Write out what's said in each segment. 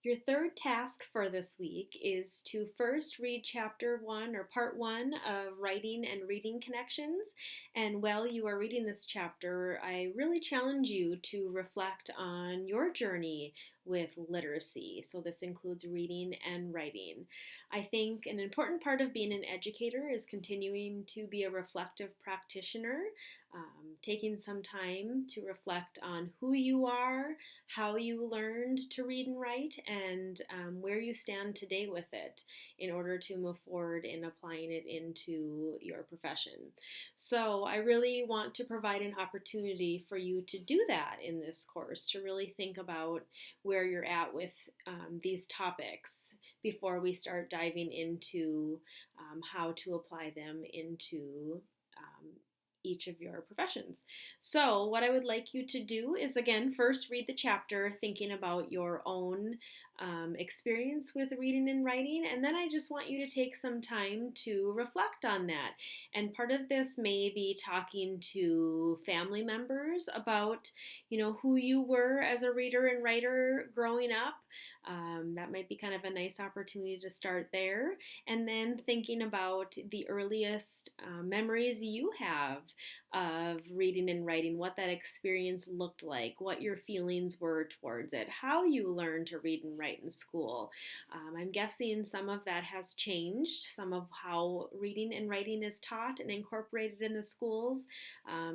Your third task for this week is to first read chapter one or part one of Writing and Reading Connections. And while you are reading this chapter, I really challenge you to reflect on your journey with literacy. So, this includes reading and writing. I think an important part of being an educator is continuing to be a reflective practitioner, taking some time to reflect on who you are, how you learned to read and write, and where you stand today with it in order to move forward in applying it into your profession. So, I really want to provide an opportunity for you to do that in this course, to really think about where you're at with these topics before we start diving into how to apply them into um, each of your professions. So, what I would like you to do is again, first read the chapter thinking about your own experience with reading and writing, and then I just want you to take some time to reflect on that. And part of this may be talking to family members about, who you were as a reader and writer growing up. That might be kind of a nice opportunity to start there. And then thinking about the earliest memories you have of reading and writing, what that experience looked like, what your feelings were towards it, how you learned to read and write in school. I'm guessing some of that has changed, some of how reading and writing is taught and incorporated in the schools.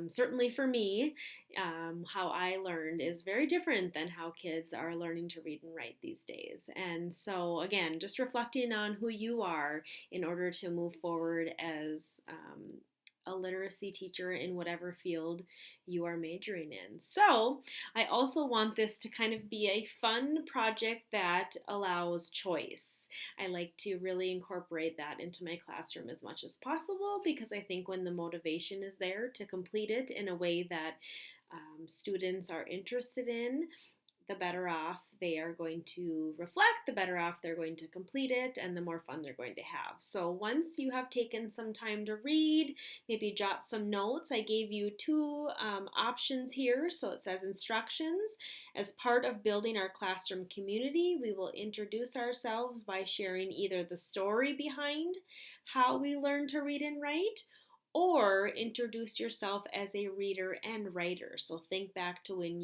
Certainly for me, how I learned is very different than how kids are learning to read and write these days. And so, again, just reflecting on who you are in order to move forward as a literacy teacher in whatever field you are majoring in. So, I also want this to kind of be a fun project that allows choice. I like to really incorporate that into my classroom as much as possible because I think when the motivation is there to complete it in a way that students are interested in, the better off they are going to reflect, the better off they're going to complete it, and the more fun they're going to have. So once you have taken some time to read, maybe jot some notes. I gave you two options here. So it says instructions. As part of building our classroom community, we will introduce ourselves by sharing either the story behind how we learn to read and write, or introduce yourself as a reader and writer. So think back to when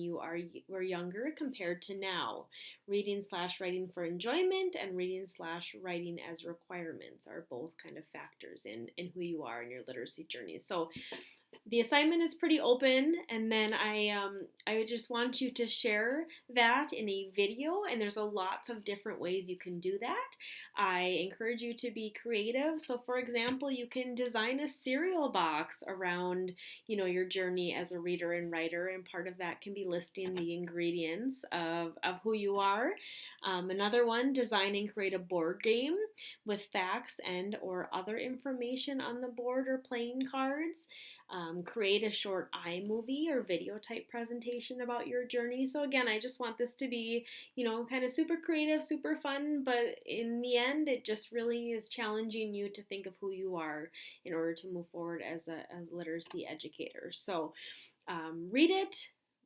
were younger compared to now. Reading slash writing for enjoyment and reading slash writing as requirements are both kind of factors in who you are in your literacy journey. So the assignment is pretty open, and then I would just want you to share that in a video, and there's a lots of different ways you can do that. I encourage you to be creative. So for example, you can design a cereal box around, your journey as a reader and writer, and part of that can be listing the ingredients of who you are. Another one, design and create a board game with facts and or other information on the board or playing cards. Create a short iMovie or video type presentation about your journey. So again, I just want this to be, kind of super creative, super fun, but in the end, it just really is challenging you to think of who you are in order to move forward as a literacy educator. So read it,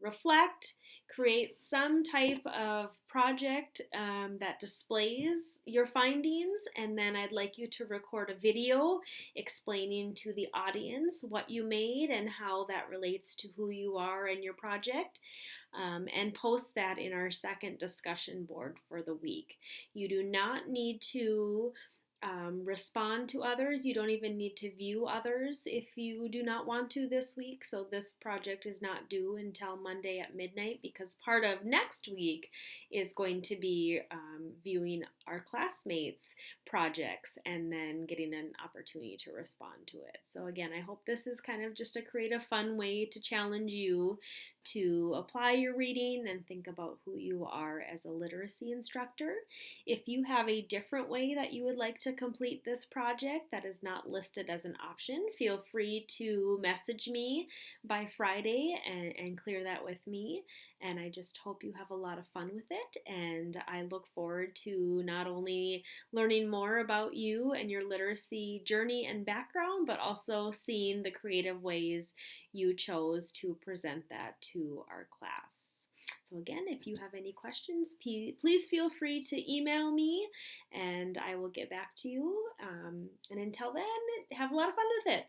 reflect, create some type of project that displays your findings, and then I'd like you to record a video explaining to the audience what you made and how that relates to who you are and your project. And post that in our second discussion board for the week. You do not need to respond to others. You don't even need to view others if you do not want to this week. So this project is not due until Monday at midnight because part of next week is going to be viewing our classmates' projects and then getting an opportunity to respond to it. So again, I hope this is kind of just a creative, fun way to challenge you to apply your reading and think about who you are as a literacy instructor. If you have a different way that you would like to complete this project that is not listed as an option, feel free to message me by Friday and clear that with me. And I just hope you have a lot of fun with it. And I look forward to not only learning more about you and your literacy journey and background, but also seeing the creative ways you chose to present that to our class. So again, if you have any questions, please feel free to email me and I will get back to you. And until then, have a lot of fun with it.